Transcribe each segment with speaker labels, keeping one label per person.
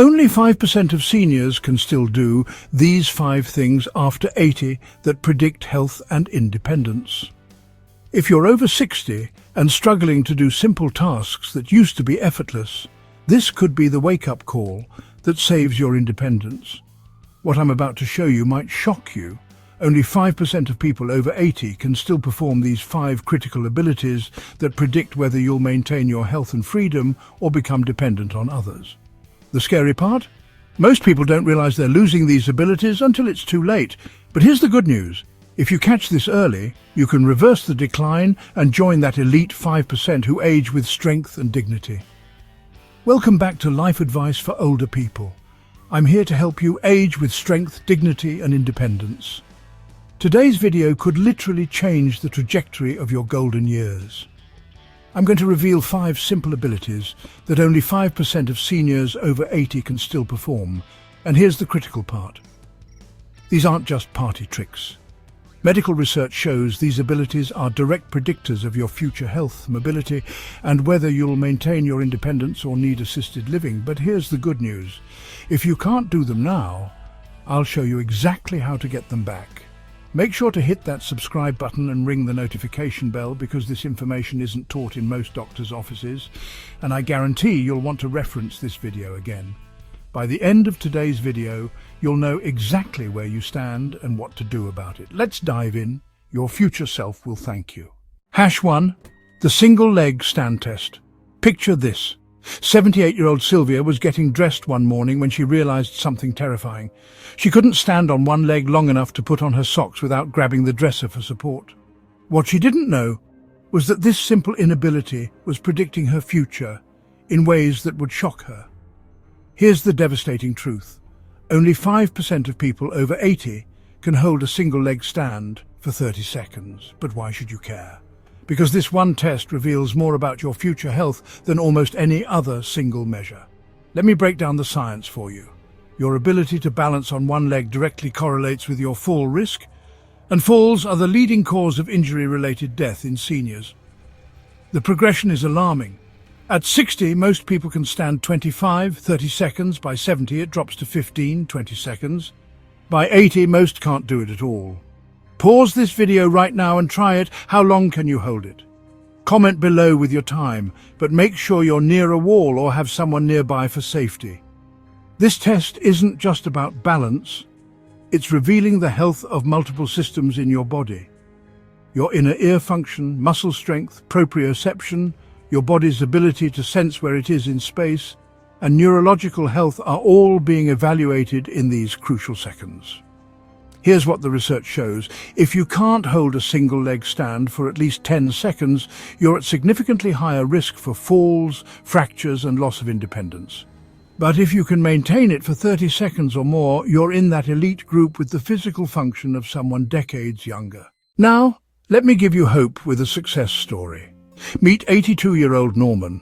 Speaker 1: Only 5% of seniors can still do these 5 things after 80 that predict health and independence. If you're over 60 and struggling to do simple tasks that used to be effortless, this could be the wake-up call that saves your independence. What I'm about to show you might shock you. Only 5% of people over 80 can still perform these 5 critical abilities that predict whether you'll maintain your health and freedom or become dependent on others. The scary part? Most people don't realize they're losing these abilities until it's too late. But here's the good news. If you catch this early, you can reverse the decline and join that elite 5% who age with strength and dignity. Welcome back to Life Advice for Older People. I'm here to help you age with strength, dignity, and independence. Today's video could literally change the trajectory of your golden years. I'm going to reveal 5 simple abilities that only 5% of seniors over 80 can still perform. And here's the critical part. These aren't just party tricks. Medical research shows these abilities are direct predictors of your future health, mobility, and whether you'll maintain your independence or need assisted living. But here's the good news. If you can't do them now, I'll show you exactly how to get them back. Make sure to hit that subscribe button and ring the notification bell because this information isn't taught in most doctors' offices, and I guarantee you'll want to reference this video again. By the end of today's video, you'll know exactly where you stand and what to do about it. Let's dive in. Your future self will thank you. #1. The single leg stand test. Picture this. 78-year-old Sylvia was getting dressed one morning when she realized something terrifying. She couldn't stand on one leg long enough to put on her socks without grabbing the dresser for support. What she didn't know was that this simple inability was predicting her future in ways that would shock her. Here's the devastating truth. Only 5% of people over 80 can hold a single leg stand for 30 seconds. But why should you care? Because this one test reveals more about your future health than almost any other single measure. Let me break down the science for you. Your ability to balance on one leg directly correlates with your fall risk, and falls are the leading cause of injury-related death in seniors. The progression is alarming. At 60, most people can stand 25-30 seconds. By 70, it drops to 15-20 seconds. By 80, most can't do it at all. Pause this video right now and try it. How long can you hold it? Comment below with your time, but make sure you're near a wall or have someone nearby for safety. This test isn't just about balance. It's revealing the health of multiple systems in your body. Your inner ear function, muscle strength, proprioception, your body's ability to sense where it is in space, and neurological health are all being evaluated in these crucial seconds. Here's what the research shows. If you can't hold a single leg stand for at least 10 seconds, you're at significantly higher risk for falls, fractures, and loss of independence. But if you can maintain it for 30 seconds or more, you're in that elite group with the physical function of someone decades younger. Now, let me give you hope with a success story. Meet 82-year-old Norman.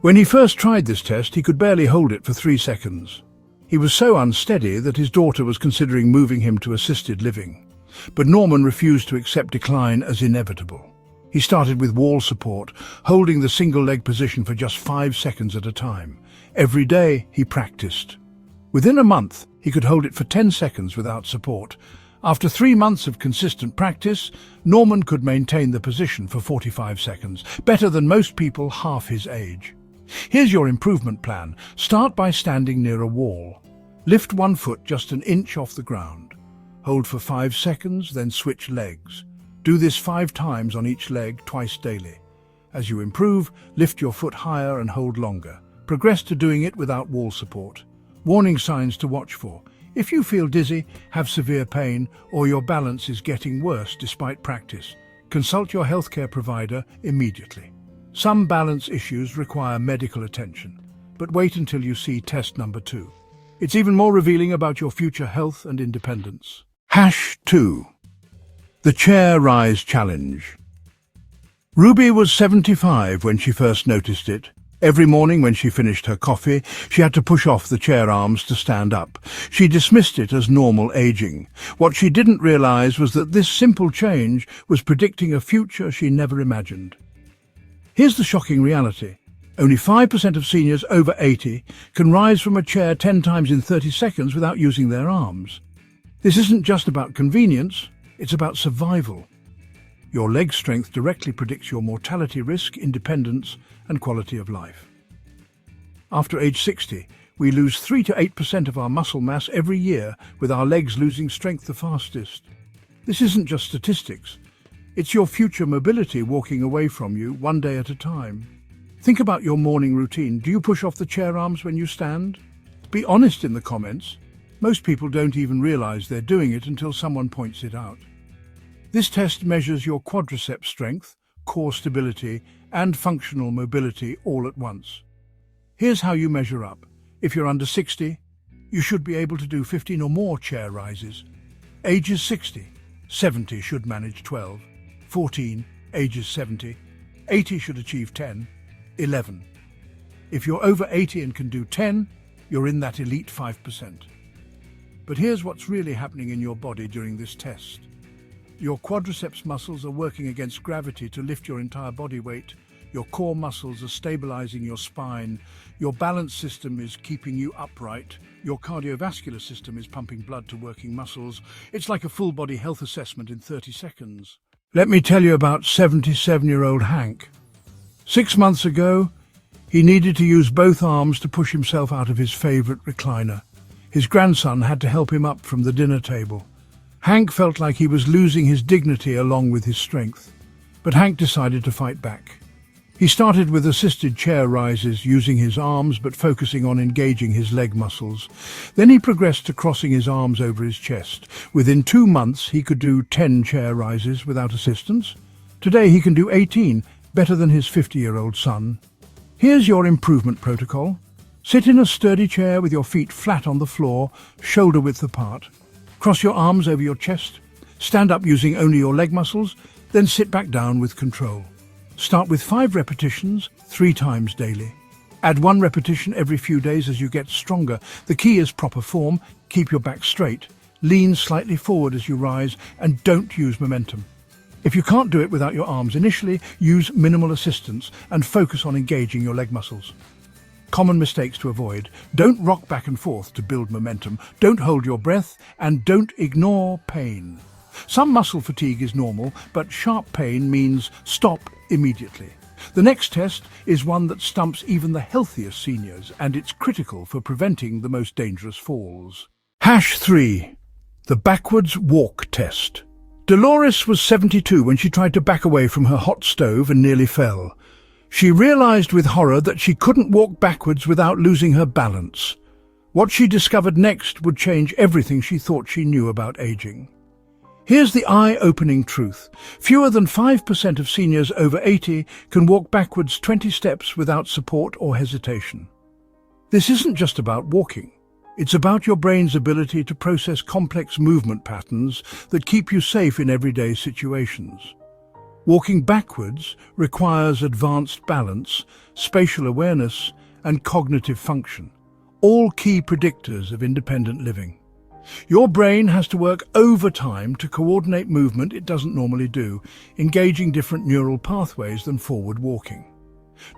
Speaker 1: When he first tried this test, he could barely hold it for 3 seconds. He was so unsteady that his daughter was considering moving him to assisted living. But Norman refused to accept decline as inevitable. He started with wall support, holding the single leg position for just 5 seconds at a time. Every day, he practiced. Within a month, he could hold it for 10 seconds without support. After 3 months of consistent practice, Norman could maintain the position for 45 seconds, better than most people half his age. Here's your improvement plan. Start by standing near a wall. Lift one foot just an inch off the ground. Hold for 5 seconds, then switch legs. Do this 5 times on each leg, twice daily. As you improve, lift your foot higher and hold longer. Progress to doing it without wall support. Warning signs to watch for. If you feel dizzy, have severe pain, or your balance is getting worse despite practice, consult your healthcare provider immediately. Some balance issues require medical attention, but wait until you see test number 2. It's even more revealing about your future health and independence. #2. The Chair Rise Challenge. Ruby was 75 when she first noticed it. Every morning when she finished her coffee, she had to push off the chair arms to stand up. She dismissed it as normal aging. What she didn't realize was that this simple change was predicting a future she never imagined. Here's the shocking reality. Only 5% of seniors over 80 can rise from a chair 10 times in 30 seconds without using their arms. This isn't just about convenience, it's about survival. Your leg strength directly predicts your mortality risk, independence, and quality of life. After age 60, we lose 3 to 8% of our muscle mass every year, with our legs losing strength the fastest. This isn't just statistics. It's your future mobility walking away from you one day at a time. Think about your morning routine. Do you push off the chair arms when you stand? Be honest in the comments. Most people don't even realize they're doing it until someone points it out. This test measures your quadriceps strength, core stability, and functional mobility all at once. Here's how you measure up. If you're under 60, you should be able to do 15 or more chair rises. Ages 60, 70 should manage 12, 14, ages 70, 80 should achieve 10, 11. If you're over 80 and can do 10, you're in that elite 5%. But here's what's really happening in your body during this test. Your quadriceps muscles are working against gravity to lift your entire body weight. Your core muscles are stabilizing your spine. Your balance system is keeping you upright. Your cardiovascular system is pumping blood to working muscles. It's like a full-body health assessment in 30 seconds. Let me tell you about 77-year-old Hank. 6 months ago, he needed to use both arms to push himself out of his favorite recliner. His grandson had to help him up from the dinner table. Hank felt like he was losing his dignity along with his strength. But Hank decided to fight back. He started with assisted chair rises, using his arms but focusing on engaging his leg muscles. Then he progressed to crossing his arms over his chest. Within 2 months, he could do 10 chair rises without assistance. Today, he can do 18, better than his 50-year-old son. Here's your improvement protocol. Sit in a sturdy chair with your feet flat on the floor, shoulder-width apart. Cross your arms over your chest. Stand up using only your leg muscles, then sit back down with control. Start with 5 repetitions, 3 times daily. Add 1 repetition every few days as you get stronger. The key is proper form. Keep your back straight. Lean slightly forward as you rise, and don't use momentum. If you can't do it without your arms initially, use minimal assistance and focus on engaging your leg muscles. Common mistakes to avoid. Don't rock back and forth to build momentum. Don't hold your breath, and don't ignore pain. Some muscle fatigue is normal, but sharp pain means stop immediately. The next test is one that stumps even the healthiest seniors, and it's critical for preventing the most dangerous falls. #3. The backwards walk test. Dolores was 72 when she tried to back away from her hot stove and nearly fell. She realized with horror that she couldn't walk backwards without losing her balance. What she discovered next would change everything she thought she knew about aging. Here's the eye-opening truth. Fewer than 5% of seniors over 80 can walk backwards 20 steps without support or hesitation. This isn't just about walking. It's about your brain's ability to process complex movement patterns that keep you safe in everyday situations. Walking backwards requires advanced balance, spatial awareness, and cognitive function, all key predictors of independent living. Your brain has to work overtime to coordinate movement it doesn't normally do, engaging different neural pathways than forward walking.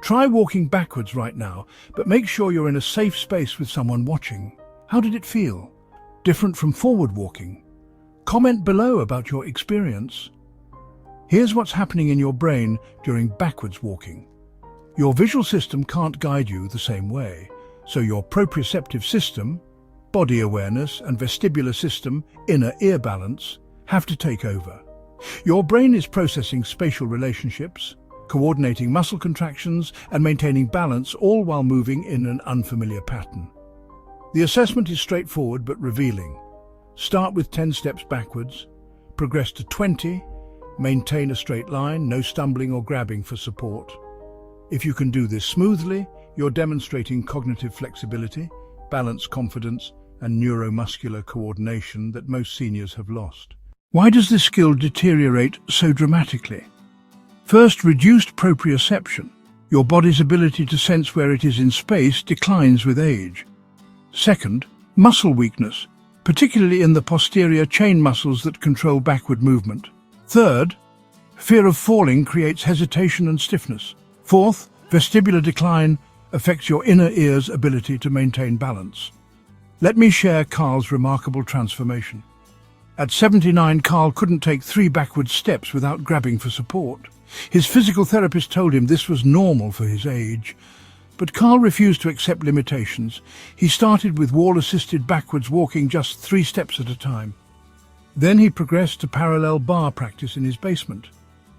Speaker 1: Try walking backwards right now, but make sure you're in a safe space with someone watching. How did it feel? Different from forward walking? Comment below about your experience. Here's what's happening in your brain during backwards walking. Your visual system can't guide you the same way, so your proprioceptive system, body awareness, and vestibular system, inner ear balance, have to take over. Your brain is processing spatial relationships, coordinating muscle contractions, and maintaining balance, all while moving in an unfamiliar pattern. The assessment is straightforward but revealing. Start with 10 steps backwards, progress to 20, maintain a straight line, no stumbling or grabbing for support. If you can do this smoothly, you're demonstrating cognitive flexibility, balance, confidence, and neuromuscular coordination that most seniors have lost. Why does this skill deteriorate so dramatically? First, reduced proprioception. Your body's ability to sense where it is in space declines with age. Second, muscle weakness, particularly in the posterior chain muscles that control backward movement. Third, fear of falling creates hesitation and stiffness. Fourth, Vestibular decline affects your inner ear's ability to maintain balance. Let me share Carl's remarkable transformation. At 79, Carl couldn't take 3 backward steps without grabbing for support. His physical therapist told him this was normal for his age. But Carl refused to accept limitations. He started with wall-assisted backwards walking just 3 steps at a time. Then he progressed to parallel bar practice in his basement.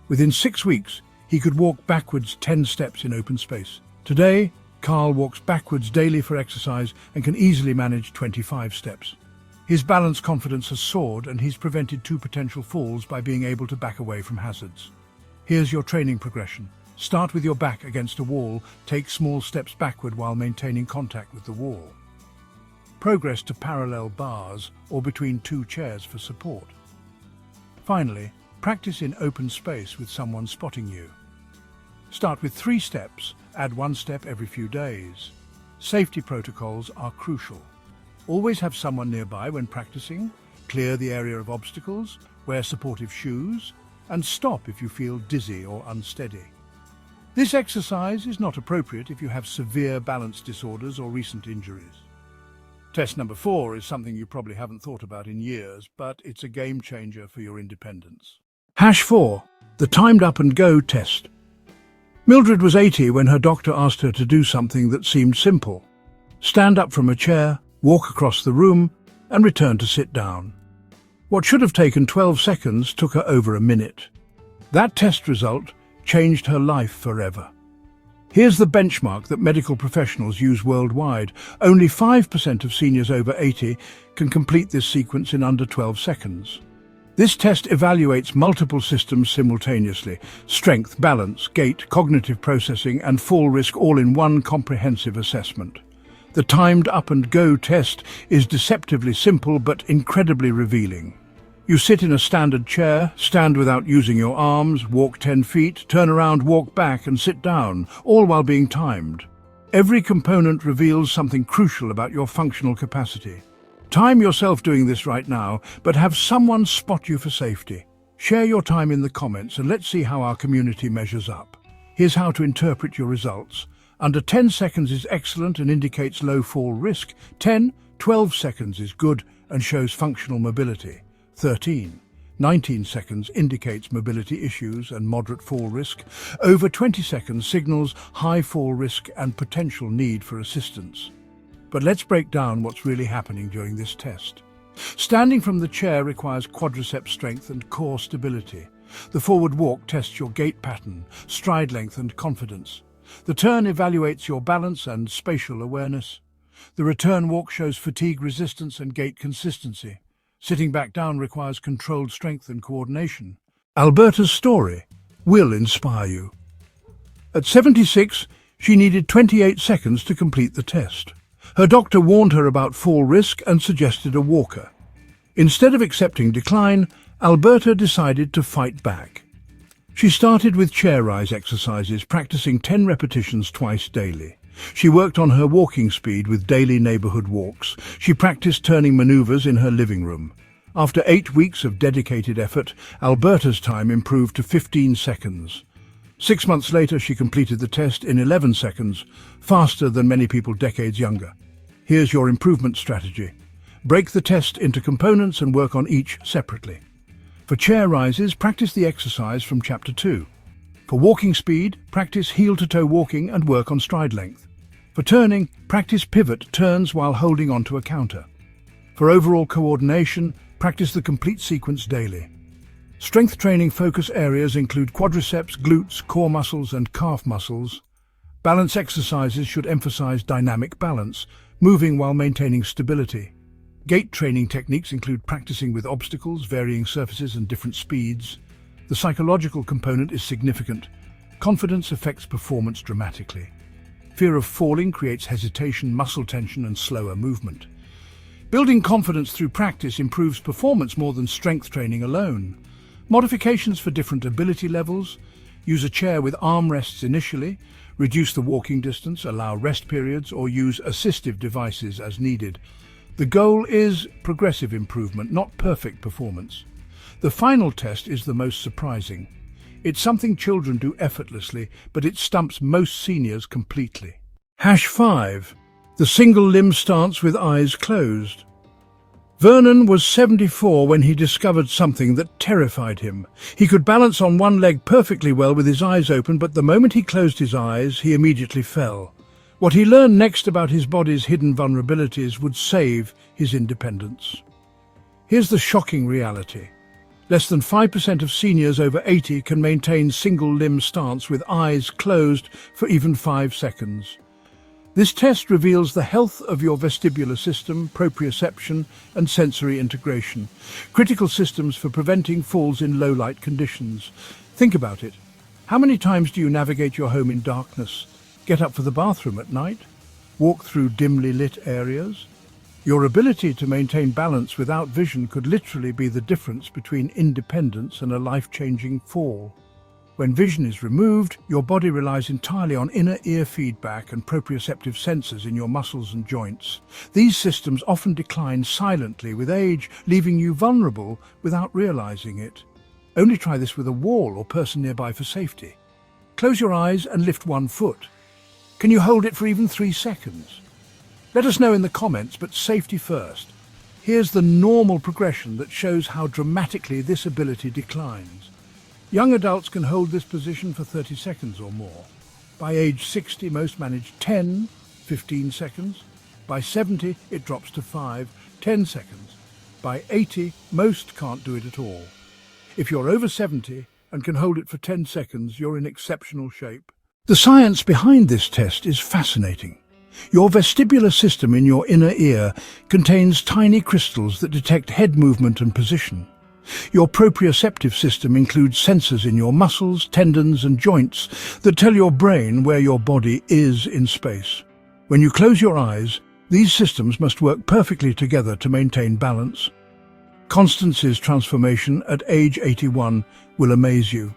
Speaker 1: Within 6 weeks, he could walk backwards 10 steps in open space. Today, Carl walks backwards daily for exercise and can easily manage 25 steps. His balance confidence has soared, and he's prevented 2 potential falls by being able to back away from hazards. Here's your training progression. Start with your back against a wall, take small steps backward while maintaining contact with the wall. Progress to parallel bars or between 2 chairs for support. Finally, practice in open space with someone spotting you. Start with 3 steps, add 1 step every few days. Safety protocols are crucial. Always have someone nearby when practicing, clear the area of obstacles, wear supportive shoes, and stop if you feel dizzy or unsteady. This exercise is not appropriate if you have severe balance disorders or recent injuries. Test number 4 is something you probably haven't thought about in years, but it's a game changer for your independence. #4, the timed up and go test. Mildred was 80 when her doctor asked her to do something that seemed simple. Stand up from a chair, walk across the room, and return to sit down. What should have taken 12 seconds took her over a minute. That test result changed her life forever. Here's the benchmark that medical professionals use worldwide. Only 5% of seniors over 80 can complete this sequence in under 12 seconds. This test evaluates multiple systems simultaneously: strength, balance, gait, cognitive processing, and fall risk, all in one comprehensive assessment. The timed up and go test is deceptively simple but incredibly revealing. You sit in a standard chair, stand without using your arms, walk 10 feet, turn around, walk back, and sit down, all while being timed. Every component reveals something crucial about your functional capacity. Time yourself doing this right now, but have someone spot you for safety. Share your time in the comments and let's see how our community measures up. Here's how to interpret your results. Under 10 seconds is excellent and indicates low fall risk. 10, 12 seconds is good and shows functional mobility. 13, 19 seconds indicates mobility issues and moderate fall risk. Over 20 seconds signals high fall risk and potential need for assistance. But let's break down what's really happening during this test. Standing from the chair requires quadriceps strength and core stability. The forward walk tests your gait pattern, stride length and confidence. The turn evaluates your balance and spatial awareness. The return walk shows fatigue resistance and gait consistency. Sitting back down requires controlled strength and coordination. Alberta's Story will inspire you. At 76, she needed 28 seconds to complete the test. Her doctor warned her about fall risk and suggested a walker. Instead of accepting decline, Alberta decided to fight back. She started with chair rise exercises, practicing 10 repetitions twice daily. She worked on her walking speed with daily neighborhood walks. She practiced turning maneuvers in her living room. After 8 weeks of dedicated effort, Alberta's time improved to 15 seconds. 6 months later, she completed the test in 11 seconds, faster than many people decades younger. Here's your improvement strategy. Break the test into components and work on each separately. For chair rises, practice the exercise from Chapter 2. For walking speed, practice heel-to-toe walking and work on stride length. For turning, practice pivot turns while holding onto a counter. For overall coordination, practice the complete sequence daily. Strength training focus areas include quadriceps, glutes, core muscles, and calf muscles. Balance exercises should emphasize dynamic balance, moving while maintaining stability. Gait training techniques include practicing with obstacles, varying surfaces, and different speeds. The psychological component is significant. Confidence affects performance dramatically. Fear of falling creates hesitation, muscle tension, and slower movement. Building confidence through practice improves performance more than strength training alone. Modifications for different ability levels. Use a chair with armrests initially. Reduce the walking distance, allow rest periods, or use assistive devices as needed. The goal is progressive improvement, not perfect performance. The final test is the most surprising. It's something children do effortlessly, but it stumps most seniors completely. #5. The single limb stance with eyes closed. Vernon was 74 when he discovered something that terrified him. He could balance on one leg perfectly well with his eyes open, but the moment he closed his eyes, he immediately fell. What he learned next about his body's hidden vulnerabilities would save his independence. Here's the shocking reality. Less than 5% of seniors over 80 can maintain single limb stance with eyes closed for even 5 seconds. This test reveals the health of your vestibular system, proprioception, and sensory integration, critical systems for preventing falls in low-light conditions. Think about it. How many times do you navigate your home in darkness? Get up for the bathroom at night? Walk through dimly lit areas? Your ability to maintain balance without vision could literally be the difference between independence and a life-changing fall. When vision is removed, your body relies entirely on inner ear feedback and proprioceptive sensors in your muscles and joints. These systems often decline silently with age, leaving you vulnerable without realizing it. Only try this with a wall or person nearby for safety. Close your eyes and lift one foot. Can you hold it for even 3 seconds? Let us know in the comments, but safety first. Here's the normal progression that shows how dramatically this ability declines. Young adults can hold this position for 30 seconds or more. By age 60, most manage 10, 15 seconds. By 70, it drops to 5, 10 seconds. By 80, most can't do it at all. If you're over 70 and can hold it for 10 seconds, you're in exceptional shape. The science behind this test is fascinating. Your vestibular system in your inner ear contains tiny crystals that detect head movement and position. Your proprioceptive system includes sensors in your muscles, tendons and joints that tell your brain where your body is in space. When you close your eyes, these systems must work perfectly together to maintain balance. Constance's transformation at age 81 will amaze you.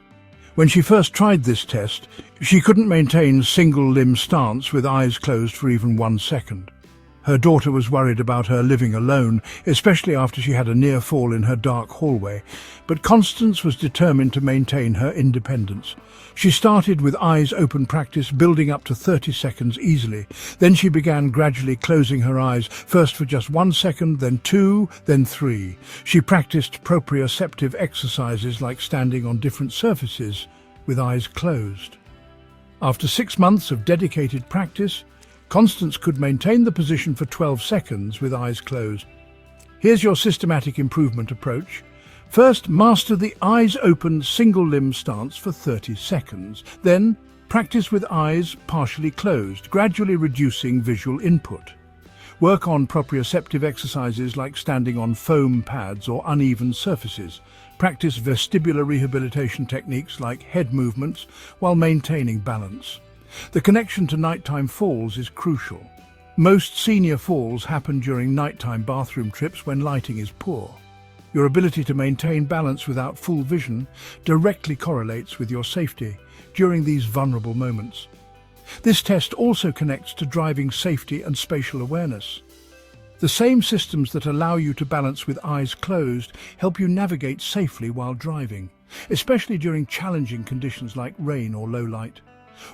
Speaker 1: When she first tried this test, she couldn't maintain single-limb stance with eyes closed for even 1 second. Her daughter was worried about her living alone, especially after she had a near fall in her dark hallway, but Constance was determined to maintain her independence. She started with eyes open practice, building up to 30 seconds easily. Then she began gradually closing her eyes, first for just 1 second, then 2, then 3. She practiced proprioceptive exercises like standing on different surfaces with eyes closed. After 6 months of dedicated practice, Constance could maintain the position for 12 seconds with eyes closed. Here's your systematic improvement approach. First, master the eyes open single limb stance for 30 seconds. Then, practice with eyes partially closed, gradually reducing visual input. Work on proprioceptive exercises like standing on foam pads or uneven surfaces. Practice vestibular rehabilitation techniques like head movements while maintaining balance. The connection to nighttime falls is crucial. Most senior falls happen during nighttime bathroom trips when lighting is poor. Your ability to maintain balance without full vision directly correlates with your safety during these vulnerable moments. This test also connects to driving safety and spatial awareness. The same systems that allow you to balance with eyes closed help you navigate safely while driving, especially during challenging conditions like rain or low light.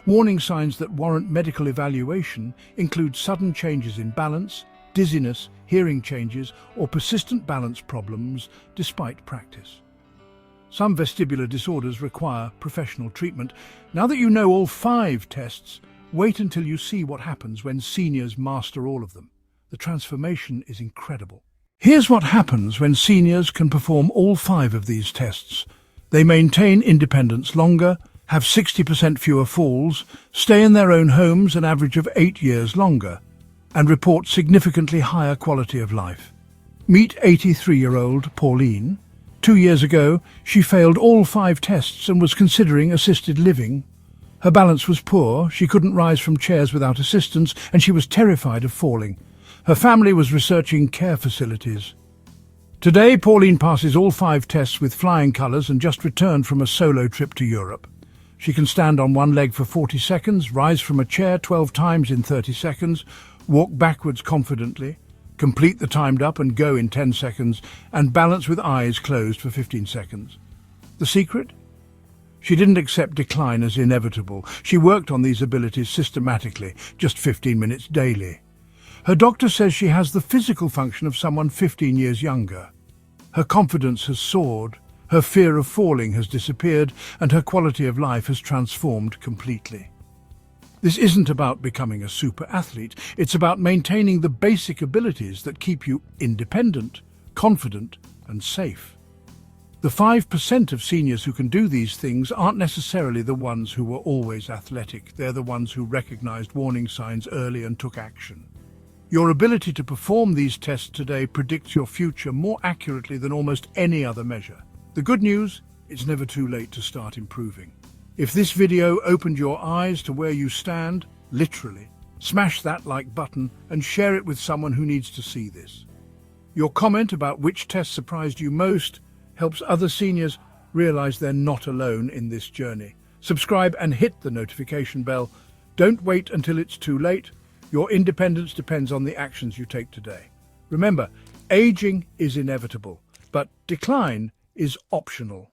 Speaker 1: Warning signs that warrant medical evaluation include sudden changes in balance, dizziness, hearing changes, or persistent balance problems despite practice. Some vestibular disorders require professional treatment. Now that you know all 5 tests, wait until you see what happens when seniors master all of them. The transformation is incredible. Here's what happens when seniors can perform all 5 of these tests. They maintain independence longer, have 60% fewer falls, stay in their own homes an average of 8 years longer, and report significantly higher quality of life. Meet 83-year-old Pauline. 2 years ago, she failed all 5 tests and was considering assisted living. Her balance was poor, she couldn't rise from chairs without assistance, and she was terrified of falling. Her family was researching care facilities. Today, Pauline passes all 5 tests with flying colours and just returned from a solo trip to Europe. She can stand on one leg for 40 seconds, rise from a chair 12 times in 30 seconds, walk backwards confidently, complete the timed up and go in 10 seconds, and balance with eyes closed for 15 seconds. The secret? She didn't accept decline as inevitable. She worked on these abilities systematically, just 15 minutes daily. Her doctor says she has the physical function of someone 15 years younger. Her confidence has soared, her fear of falling has disappeared, and her quality of life has transformed completely. This isn't about becoming a super athlete, it's about maintaining the basic abilities that keep you independent, confident, and safe. The 5% of seniors who can do these things aren't necessarily the ones who were always athletic. They're the ones who recognized warning signs early and took action. Your ability to perform these tests today predicts your future more accurately than almost any other measure. The good news, it's never too late to start improving. If this video opened your eyes to where you stand, literally, smash that like button and share it with someone who needs to see this. Your comment about which test surprised you most helps other seniors realize they're not alone in this journey. Subscribe and hit the notification bell. Don't wait until it's too late. Your independence depends on the actions you take today. Remember, aging is inevitable, but decline is optional.